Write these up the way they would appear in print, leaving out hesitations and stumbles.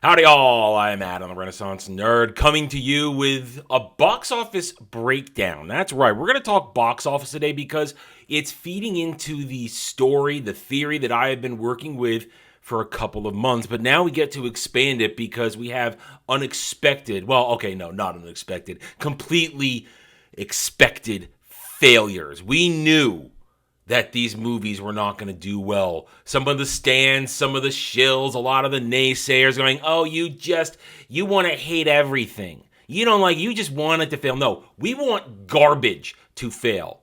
Howdy all, I'm Adam, the Renaissance Nerd, coming to you with a box office breakdown. That's right, we're going to talk box office today because it's feeding into the story, the theory that I have been working with for a couple of months. But now we get to expand it because we have completely expected failures. We knew that these movies were not going to do well. Some of the stands, some of the shills, a lot of the naysayers going, oh, you want to hate everything. You just want it to fail. No, we want garbage to fail.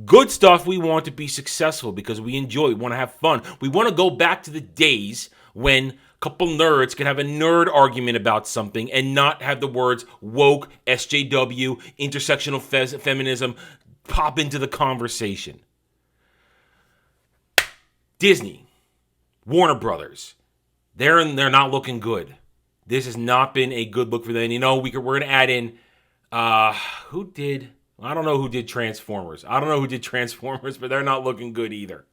Good stuff we want to be successful because we enjoy, we want to have fun. We want to go back to the days when a couple nerds could have a nerd argument about something and not have the words woke, SJW, intersectional feminism pop into the conversation. Disney, Warner Brothers, they're not looking good. This has not been a good look for them. We're going to add in, I don't know who did Transformers. But they're not looking good either.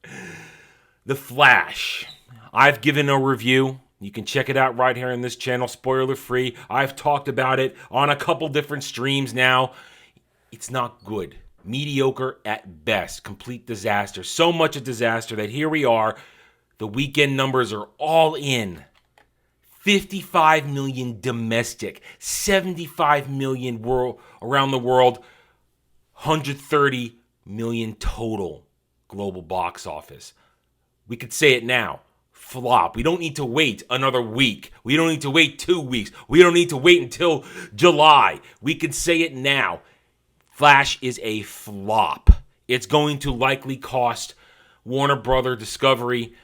The Flash. I've given a review. You can check it out right here on this channel, spoiler free. I've talked about it on a couple different streams now. It's not good. Mediocre at best. Complete disaster. So much a disaster that here we are. The weekend numbers are all in. 55 million domestic. 75 million around the world. 130 million total global box office. We could say it now. Flop. We don't need to wait another week. We don't need to wait 2 weeks. We don't need to wait until July. We could say it now. Flash is a flop. It's going to likely cost Warner Brother Discovery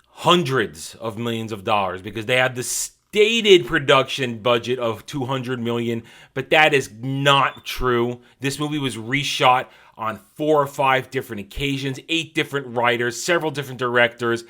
hundreds of millions of dollars because they have the stated production budget of $200 million, but that is not true. This movie was reshot on 4 or 5 different occasions, 8 different writers, several different directors,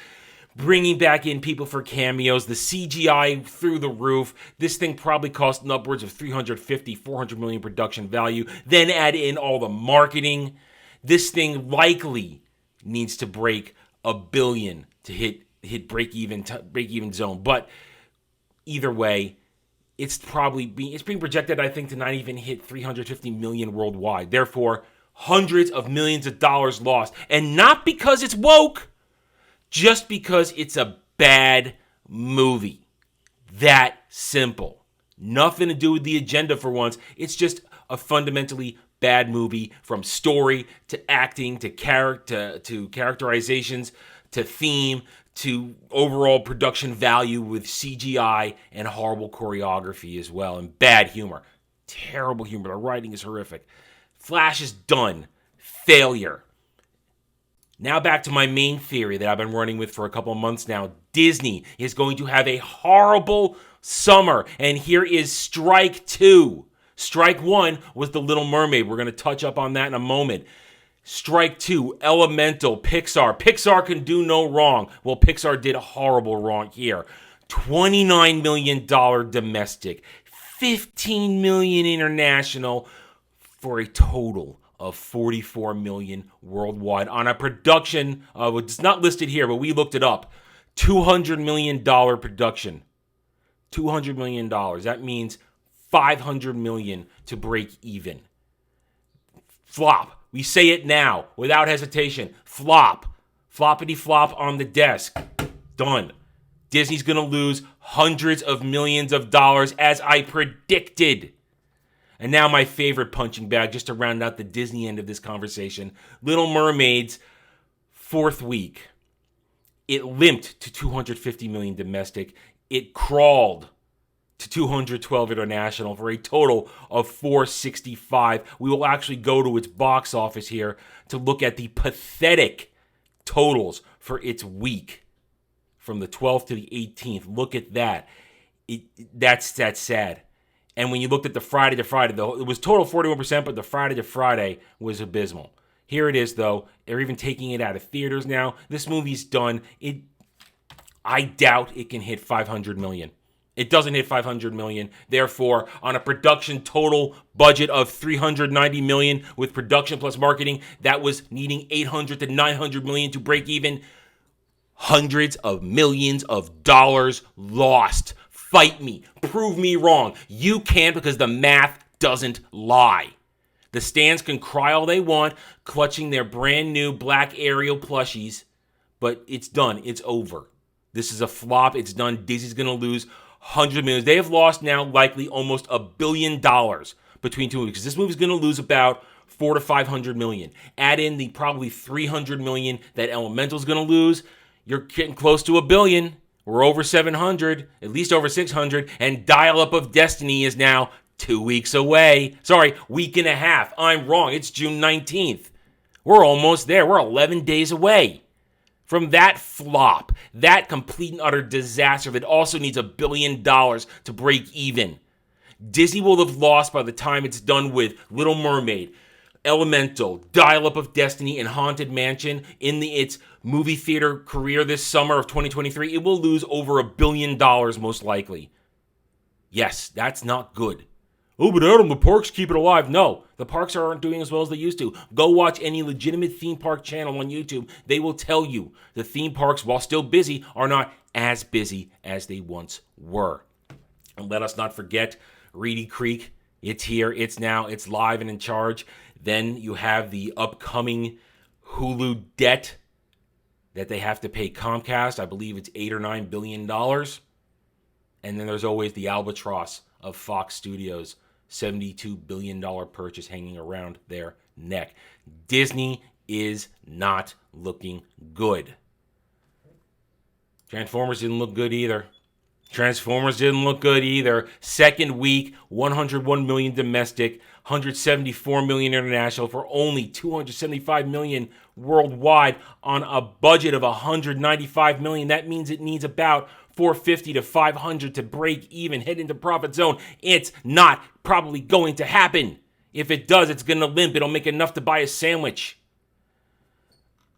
bringing back in people for cameos, the CGI through the roof. This thing probably cost upwards of $350, $400 million production value. Then add in all the marketing. This thing likely needs to break $1 billion to hit break-even zone. But either way, it's being projected, I think, to not even hit $350 million worldwide. Therefore, hundreds of millions of dollars lost. And not because it's woke, just because it's a bad movie. That simple. Nothing to do with the agenda for once. It's just a fundamentally bad movie, from story to acting to characterizations to theme to overall production value with CGI and horrible choreography as well, and bad humor. Terrible humor. The writing is horrific. Flash is done. Failure. Now back to my main theory that I've been running with for a couple of months now. Disney is going to have a horrible summer. And here is strike 2. Strike 1 was The Little Mermaid. We're going to touch up on that in a moment. Strike 2, Elemental, Pixar. Pixar can do no wrong. Well, Pixar did a horrible wrong here. $29 million domestic, $15 million international, for a total of $44 million worldwide on a production of, it's not listed here, but we looked it up, $200 million production. $200 million. That means $500 million to break even. Flop. We say it now without hesitation. Flop. Floppity flop on the desk. Done. Disney's going to lose hundreds of millions of dollars as I predicted. And now my favorite punching bag, just to round out the Disney end of this conversation. Little Mermaid's 4th week. It limped to $250 million domestic. It crawled to $212 international for a total of $465. We will actually go to its box office here to look at the pathetic totals for its week from the 12th to the 18th. Look at that. That's sad. And when you looked at the Friday to Friday, it was total 41%, but the Friday to Friday was abysmal. Here it is, though. They're even taking it out of theaters now. This movie's done. I doubt it can hit $500 million. It doesn't hit $500 million. Therefore, on a production total budget of $390 million with production plus marketing, that was needing $800 to $900 million to break even. Hundreds of millions of dollars lost. Fight me. Prove me wrong. You can't, because the math doesn't lie. The stands can cry all they want, clutching their brand new black Ariel plushies, but it's done. It's over. This is a flop. It's done. Disney's going to lose hundreds of millions. They have lost now likely almost $1 billion between two movies, because this movie's going to lose about 400 to 500 million. Add in the probably 300 million that Elemental's going to lose. You're getting close to $1 billion. We're over 700, at least over 600, and Dial Up of Destiny is now 2 weeks away. Sorry, week and a half. I'm wrong. It's June 19th. We're almost there. We're 11 days away from that flop, that complete and utter disaster that also needs $1 billion to break even. Disney will have lost by the time it's done with Little Mermaid, Elemental, Dial Up of Destiny, and Haunted Mansion in its movie theater career this summer of 2023. It will lose over $1 billion most likely. Yes, that's not good. Oh, but Adam, the parks keep it alive. No, the parks aren't doing as well as they used to. Go watch any legitimate theme park channel on YouTube. They will tell you the theme parks, while still busy, are not as busy as they once were. And let us not forget Reedy Creek. It's here. It's now. It's live and in charge. Then you have the upcoming Hulu debt that they have to pay Comcast. I believe it's $8 or $9 billion. And then there's always the albatross of Fox Studios, $72 billion purchase hanging around their neck. Disney is not looking good. Transformers didn't look good either. Second week, 101 million domestic, 174 million international for only 275 million worldwide on a budget of 195 million. That means it needs about 450 to 500 to break even, head into profit zone. It's not probably going to happen. If it does, it's going to limp. It'll make enough to buy a sandwich.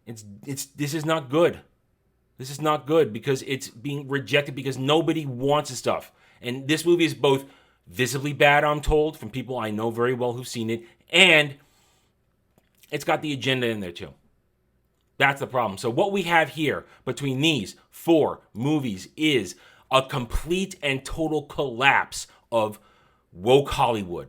This is not good. This is not good because it's being rejected because nobody wants this stuff. And this movie is both visibly bad, I'm told, from people I know very well who've seen it, and it's got the agenda in there too. That's the problem. So what we have here between these 4 movies is a complete and total collapse of woke Hollywood,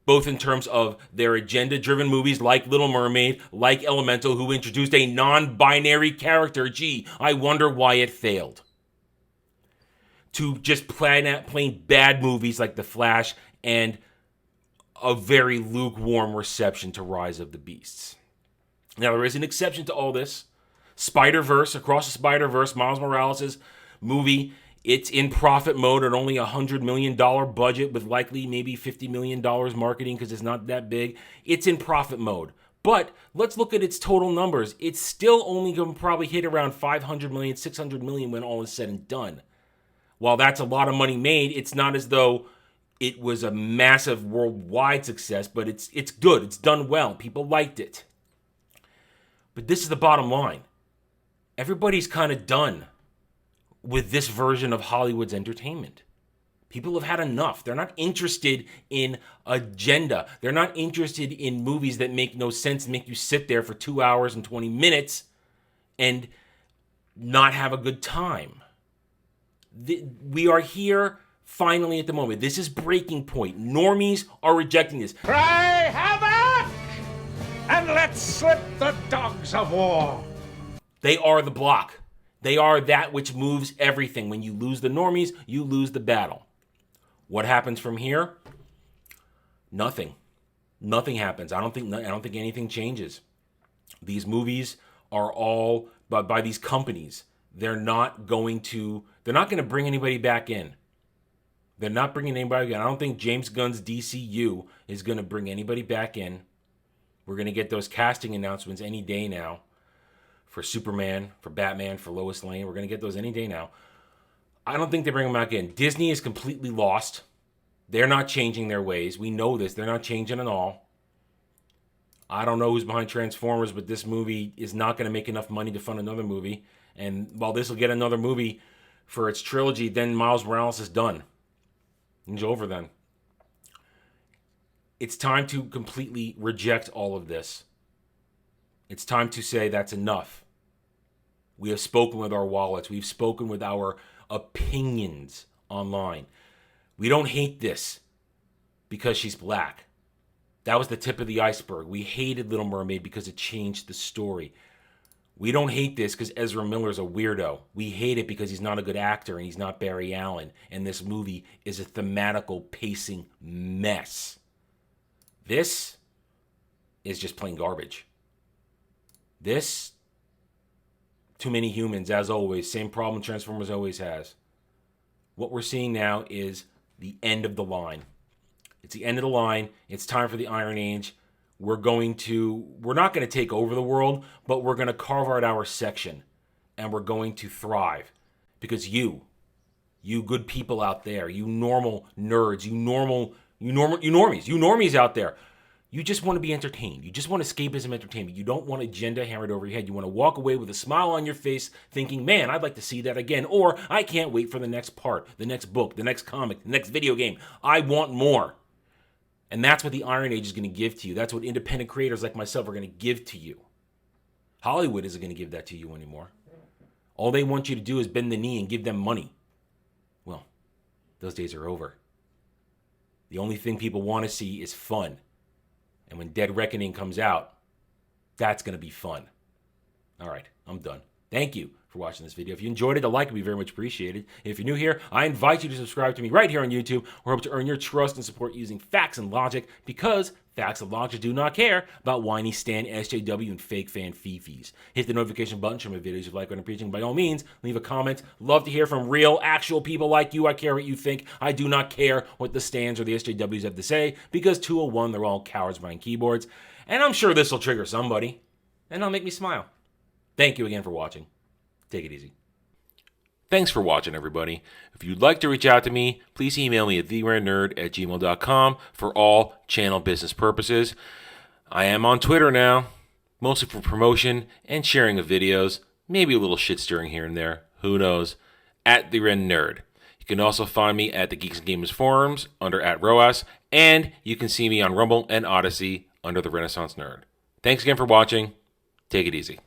both in terms of their agenda-driven movies like Little Mermaid, like Elemental, who introduced a non-binary character. Gee, I wonder why it failed. To just plain bad movies like The Flash and a very lukewarm reception to Rise of the Beasts. Now, there is an exception to all this. Spider-Verse, Across the Spider-Verse, Miles Morales' movie, it's in profit mode at only $100 million budget with likely maybe $50 million marketing because it's not that big. It's in profit mode. But let's look at its total numbers. It's still only going to probably hit around 500 million, 600 million when all is said and done. While that's a lot of money made, it's not as though it was a massive worldwide success, but it's good. It's done well. People liked it. But this is the bottom line. Everybody's kind of done with this version of Hollywood's entertainment. People have had enough. They're not interested in agenda. They're not interested in movies that make no sense and make you sit there for 2 hours and 20 minutes and not have a good time. We are here finally at the moment. This is breaking point. Normies are rejecting this. Cry havoc! And let's slip the dogs of war. They are the block. They are that which moves everything. When you lose the normies, you lose the battle. What happens from here? Nothing. Nothing happens. I don't think anything changes. These movies are all by these companies. They're not going to bring anybody back in. They're not bringing anybody in. I don't think James Gunn's DCU is going to bring anybody back in. We're going to get those casting announcements any day now for Superman, for Batman, for Lois Lane. We're going to get those any day now. I don't think they bring them back in. Disney is completely lost. They're not changing their ways. We know this. They're not changing at all. I don't know who's behind Transformers, but this movie is not going to make enough money to fund another movie. And while this will get another movie for its trilogy, then Miles Morales is done. It's over then. It's time to completely reject all of this. It's time to say that's enough. We have spoken with our wallets. We've spoken with our opinions online. We don't hate this because she's black. That was the tip of the iceberg. We hated Little Mermaid because it changed the story. We don't hate this because Ezra Miller's a weirdo. We hate it because he's not a good actor and he's not Barry Allen. And this movie is a thematical pacing mess. This is just plain garbage. This, too many humans, as always. Same problem Transformers always has. What we're seeing now is the end of the line. It's the end of the line. It's time for the Iron Age. We're not going to take over the world, but we're going to carve out our section. And we're going to thrive. Because you good people out there, you normal nerds, you normies out there, you just want to be entertained. You just want escapism entertainment. You don't want agenda hammered over your head. You want to walk away with a smile on your face thinking, man, I'd like to see that again. Or I can't wait for the next part, the next book, the next comic, the next video game. I want more. And that's what the Iron Age is going to give to you. That's what independent creators like myself are going to give to you. Hollywood isn't going to give that to you anymore. All they want you to do is bend the knee and give them money. Well, those days are over. The only thing people want to see is fun. And when Dead Reckoning comes out, that's going to be fun. All right, I'm done. Thank you for watching this video. If you enjoyed it, a like would be very much appreciated. If you're new here, I invite you to subscribe to me right here on YouTube. We hope to earn your trust and support using facts and logic, because facts and logic do not care about whiny Stan, SJW, and fake fan fifis. Hit the notification button, share my videos if you like what I'm preaching. By all means, leave a comment. Love to hear from real, actual people like you. I care what you think. I do not care what the Stans or the SJWs have to say, because 201, they're all cowards behind keyboards. And I'm sure this will trigger somebody, and it'll make me smile. Thank you again for watching. Take it easy. Thanks for watching, everybody. If you'd like to reach out to me, please email me at theranernerd@gmail.com for all channel business purposes. I am on Twitter now, mostly for promotion and sharing of videos, maybe a little shit stirring here and there, who knows, @theranernerd. You can also find me at the Geeks and Gamers forums under @ROAS, and you can see me on Rumble and Odyssey under the Renaissance Nerd. Thanks again for watching. Take it easy.